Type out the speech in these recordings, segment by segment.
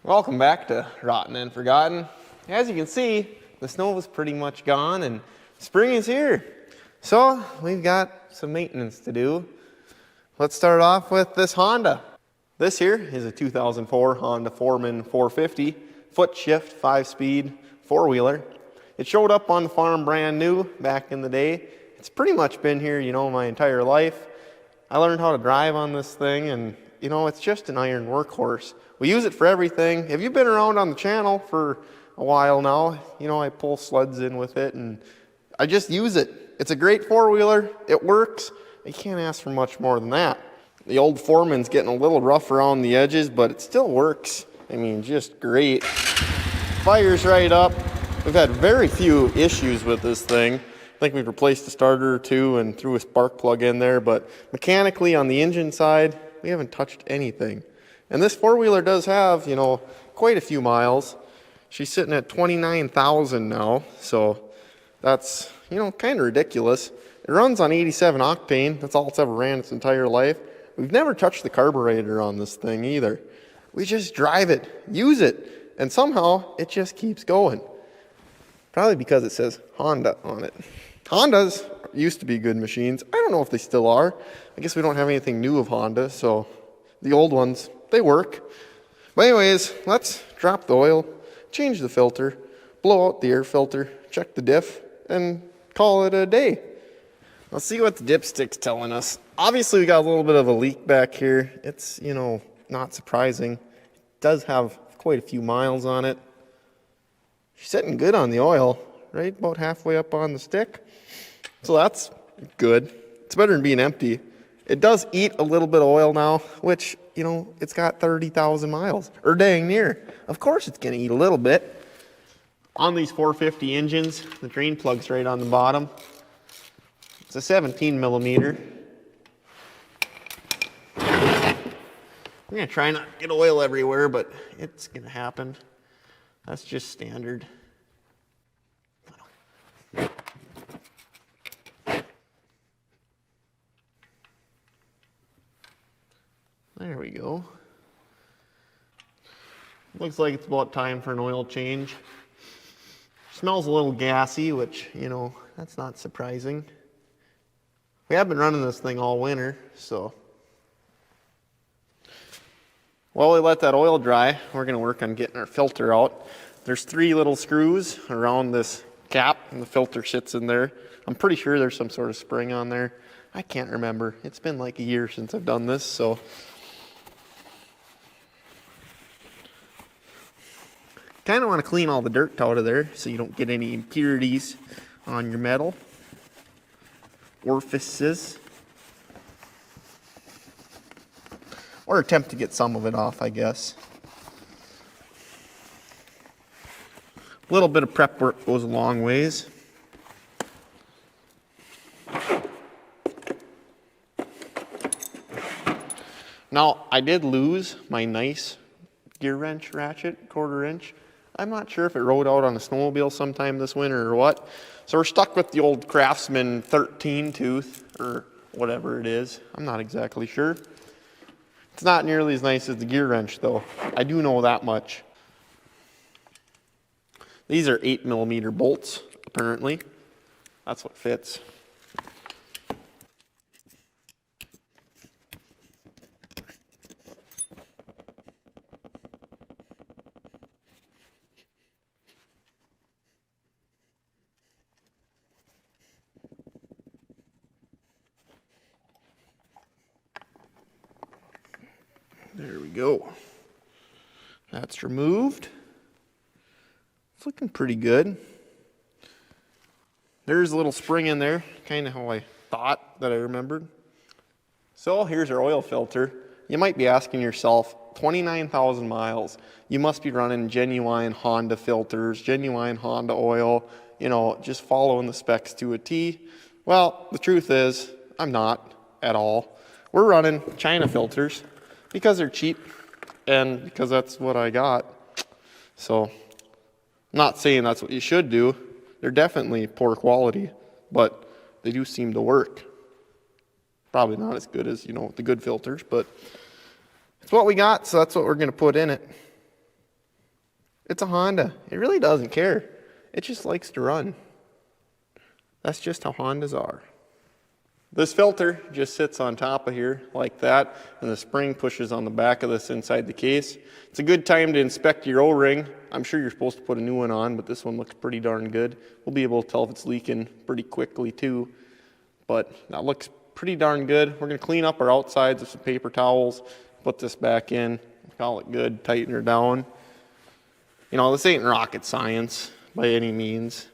Welcome back to Rotten and Forgotten. As you can see, the snow is pretty much gone and spring is here. So we've got some maintenance to do. Let's start off with this Honda. This here is a 2004 Honda Foreman 450 foot shift 5-speed four-wheeler. It showed up on the farm brand new back in the day. It's pretty much been here, my entire life. I learned how to drive on this thing, and it's just an iron workhorse. We use it for everything. If you've been around on the channel for a while now, I pull sleds in with it and I just use it. It's a great four-wheeler. It works. You can't ask for much more than that. The old Foreman's getting a little rough around the edges, but it still works. Just great. Fires right up. We've had very few issues with this thing. I think we've replaced a starter or two and threw a spark plug in there, but mechanically on the engine side, we haven't touched anything. And this four-wheeler does have, quite a few miles. She's sitting at 29,000 now, so that's, kind of ridiculous. It runs on 87 octane. That's all it's ever ran its entire life. We've never touched the carburetor on this thing either. We just drive it, use it, and somehow it just keeps going. Probably because it says Honda on it. Hondas used to be good machines. I don't know if they still are. I guess we don't have anything new of Honda, so the old ones, they work. But anyways, let's drop the oil, change the filter, blow out the air filter, check the diff, and call it a day. Let's see what the dipstick's telling us. Obviously, we got a little bit of a leak back here. It's, not surprising. It does have quite a few miles on it. She's sitting good on the oil, right about halfway up on the stick. So that's good. It's better than being empty. It does eat a little bit of oil now, which, it's got 30,000 miles, or dang near. Of course it's going to eat a little bit. On these 450 engines, the drain plug's right on the bottom. It's a 17 millimeter. I'm going to try not to get oil everywhere, but it's going to happen. That's just standard. There we go. Looks like it's about time for an oil change. Smells a little gassy, which, that's not surprising. We have been running this thing all winter, so. While we let that oil dry, we're going to work on getting our filter out. There's 3 little screws around this cap, and the filter sits in there. I'm pretty sure there's some sort of spring on there. I can't remember. It's been like a year since I've done this, so. Kind of want to clean all the dirt out of there so you don't get any impurities on your metal orifices. Or attempt to get some of it off, I guess. A little bit of prep work goes a long ways. Now, I did lose my nice gear wrench ratchet, 1/4 inch. I'm not sure if it rode out on a snowmobile sometime this winter or what. So we're stuck with the old Craftsman 13 tooth, or whatever it is. I'm not exactly sure. It's not nearly as nice as the gear wrench though. I do know that much. These are 8 millimeter bolts, apparently. That's what fits. There we go. That's removed. It's looking pretty good. There's a little spring in there, kind of how I thought that I remembered. So here's our oil filter. You might be asking yourself, 29,000 miles. You must be running genuine Honda filters, genuine Honda oil, just following the specs to a T. Well, the truth is, I'm not at all. We're running China filters. Because they're cheap and because that's what I got. So, not saying that's what you should do. They're definitely poor quality, but they do seem to work. Probably not as good as, the good filters, but it's what we got, so that's what we're going to put in it. It's a Honda. It really doesn't care. It just likes to run. That's just how Hondas are. This filter just sits on top of here like that, and the spring pushes on the back of this inside the case. It's a good time to inspect your O-ring. I'm sure you're supposed to put a new one on, but this one looks pretty darn good. We'll be able to tell if it's leaking pretty quickly too, but that looks pretty darn good. We're going to clean up our outsides with some paper towels, put this back in, call it good, tighten her down. You know, this ain't rocket science by any means.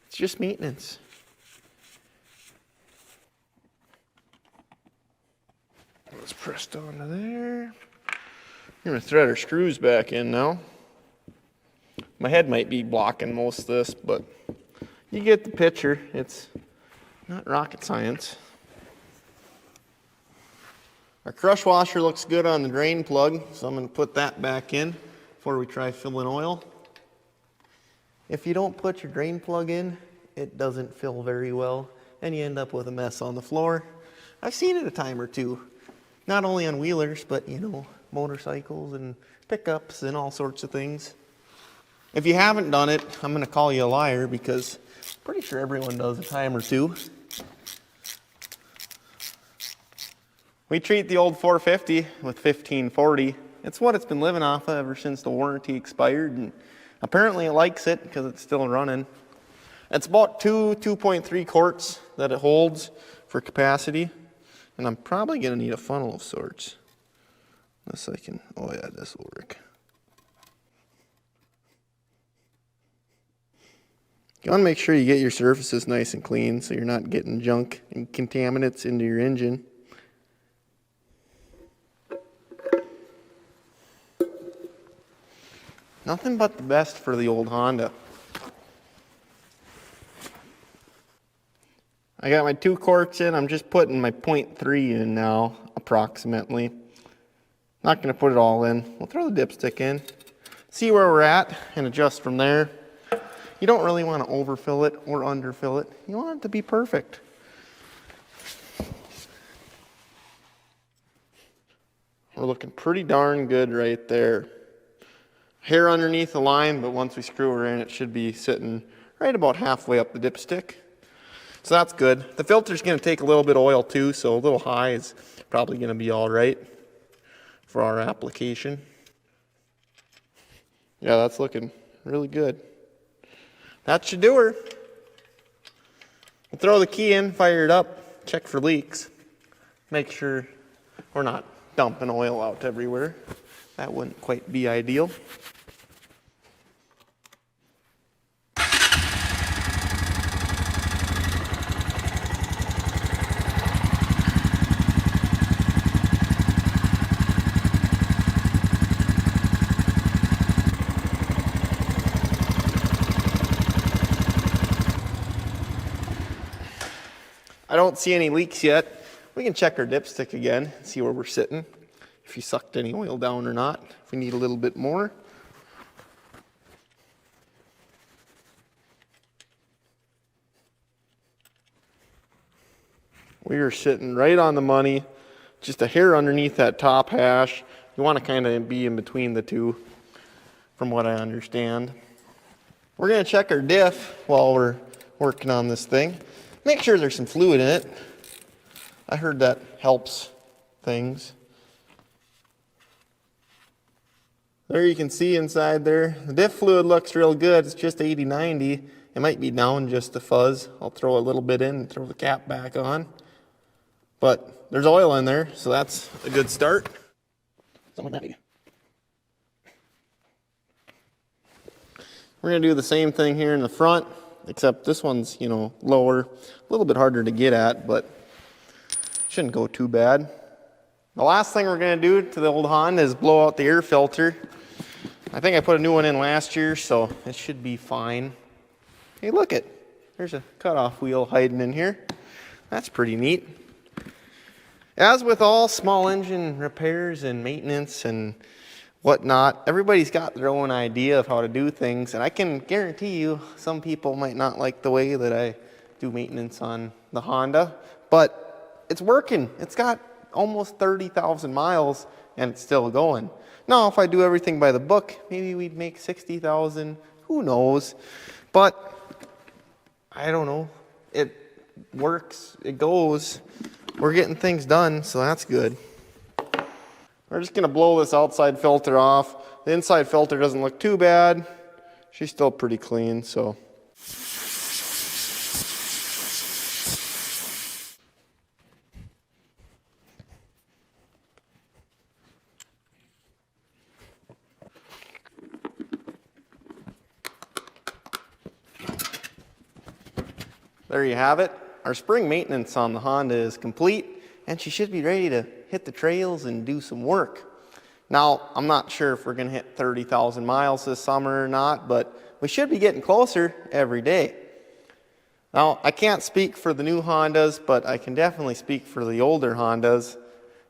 It's just maintenance. Let's press down to there. I'm going to thread our screws back in now. My head might be blocking most of this, but you get the picture. It's not rocket science. Our crush washer looks good on the drain plug, so I'm going to put that back in before we try filling oil. If you don't put your drain plug in, it doesn't fill very well, and you end up with a mess on the floor. I've seen it a time or two. Not only on wheelers, but, you know, motorcycles and pickups and all sorts of things. If you haven't done it, I'm going to call you a liar because I'm pretty sure everyone does a time or two. We treat the old 450 with 1540. It's what it's been living off of ever since the warranty expired, and apparently it likes it because it's still running. It's about 2.3 quarts that it holds for capacity. And I'm probably going to need a funnel of sorts. Unless I can, oh yeah, this will work. You want to make sure you get your surfaces nice and clean so you're not getting junk and contaminants into your engine. Nothing but the best for the old Honda. I got my 2 quarts in. I'm just putting my 0.3 in now, approximately. Not going to put it all in. We'll throw the dipstick in, see where we're at, and adjust from there. You don't really want to overfill it or underfill it. You want it to be perfect. We're looking pretty darn good right there. Hair underneath the line, but once we screw her in, it should be sitting right about halfway up the dipstick. So that's good. The filter's going to take a little bit of oil too, so a little high is probably going to be all right for our application. Yeah, that's looking really good. That should do her. We'll throw the key in, fire it up, check for leaks. Make sure we're not dumping oil out everywhere. That wouldn't quite be ideal. I don't see any leaks yet. We can check our dipstick again, see where we're sitting, if you sucked any oil down or not, if we need a little bit more. We are sitting right on the money, just a hair underneath that top hash. You want to kind of be in between the two, from what I understand. We're going to check our diff while we're working on this thing. Make sure there's some fluid in it. I heard that helps things. There you can see inside there. The diff fluid looks real good. It's just 80-90. It might be down just a fuzz. I'll throw a little bit in and throw the cap back on. But there's oil in there, so that's a good start. Something like that. We're going to do the same thing here in the front. Except this one's, you know, lower, a little bit harder to get at, but shouldn't go too bad. The last thing we're going to do to the old Honda is blow out the air filter. I think I put a new one in last year, so it should be fine. Hey, look it. There's a cutoff wheel hiding in here. That's pretty neat. As with all small engine repairs and maintenance and whatnot, everybody's got their own idea of how to do things, and I can guarantee you some people might not like the way that I do maintenance on the Honda, but it's working. It's got almost 30,000 miles and it's still going. Now, if I do everything by the book, maybe we'd make 60,000, who knows? But I don't know. It works, it goes. We're getting things done, so that's good. We're just gonna blow this outside filter off. The inside filter doesn't look too bad. She's still pretty clean, so. There you have it. Our spring maintenance on the Honda is complete, and she should be ready to hit the trails and do some work. Now, I'm not sure if we're going to hit 30,000 miles this summer or not, but we should be getting closer every day. Now, I can't speak for the new Hondas, but I can definitely speak for the older Hondas,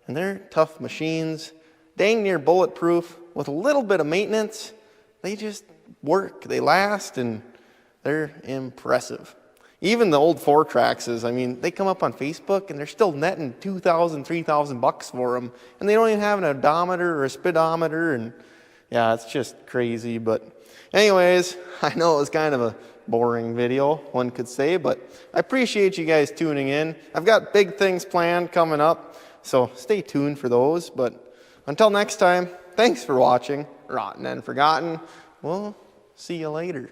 and they're tough machines, dang near bulletproof. With a little bit of maintenance, they just work, they last, and they're impressive. Even the old 4-Traxes, I mean, they come up on Facebook and they're still netting $2,000, $3,000 for them. And they don't even have an odometer or a speedometer. And yeah, it's just crazy. But anyways, I know it was kind of a boring video, one could say, but I appreciate you guys tuning in. I've got big things planned coming up, so stay tuned for those. But until next time, thanks for watching Rotten and Forgotten. We'll see you later.